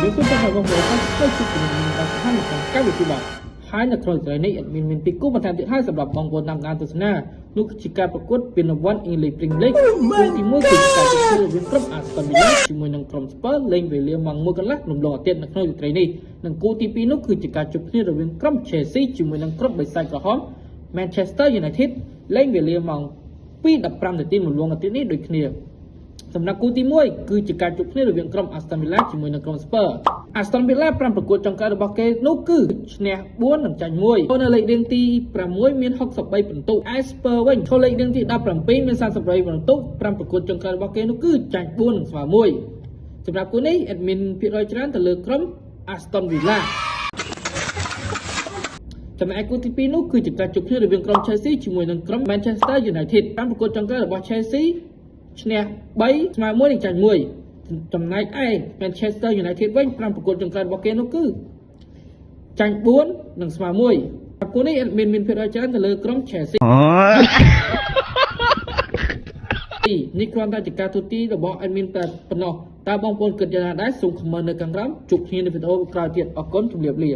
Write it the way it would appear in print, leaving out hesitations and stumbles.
យើងគួរតែបងប្អូនថាជួយជួយជំរុញដល់ស្ថានភាពការវិទ្យាប័នហើយនៅក្នុងត្រៃនេះមានពីគូបន្ថែមទៀតហើយសម្រាប់បងប្អូនតាមដានទស្សនានោះជាការប្រកួតពីរង្វាន់ English Premier League ទី1គឺការប្រកួតរវាងក្រុម Aston Villa ជាមួយនឹងក្រុម Spurs លេងវេលាម៉ោង 1 កន្លះរំលងអាទិត្យនៅក្នុងរាត្រីនេះនិងគូទី2នោះគឺជាការជួបគ្នារវាងក្រុម Chelsea ជាមួយនឹងក្រុមបិសាចក្រហម Manchester United លេងវេលាម៉ោង 2:15 នាទីរំលងអាទិត្យនេះដូចគ្នាសម្រាប់គូទី1គឺជាការជួបគ្នារវាងក្រុម Aston Villa ជាមួយនឹងក្រុម Spurs Aston Villa 5ប្រកួតចុងក្រោយរបស់គេនោះគឺឈ្នះ4និងចាញ់1នៅលេខរៀងទី6មាន63ពិន្ទុឯ Spurs វិញចូលលេខរៀងទី17មាន38ពិន្ទុ5ប្រកួតចុងក្រោយរបស់គេនោះគឺចាញ់4និងស្មើ1សម្រាប់គូនេះ admin ភាគរយច្រើនទៅលើក្រុម Aston Villa ចំណែកគូទី2នោះគឺជាការជួបគ្នារវាងក្រុម Chelsea ជាមួយនឹងក្រុម Manchester United 5ប្រកួតចុងក្រោយរបស់ Chelsea ឈ្នះ3ស្មើ1និងចាញ់1ចំណែកឯ Manchester United វិញ5ប្រកួតចុងក្រោយរបស់គេនោះគឺចាញ់4និងស្មើ1ប្រកួតនេះមានភាគរយច្រើនទៅលើក្រុម Chelsea នេះគ្រាន់តែជាការទូទីរបស់ admin តែប៉ុណ្ណោះតើបងប្អូនគិតយ៉ាងណាដែរសូម comment នៅខាងក្រោមជួបគ្នានៅវីដេអូក្រោយទៀតអរគុណជម្រាបលា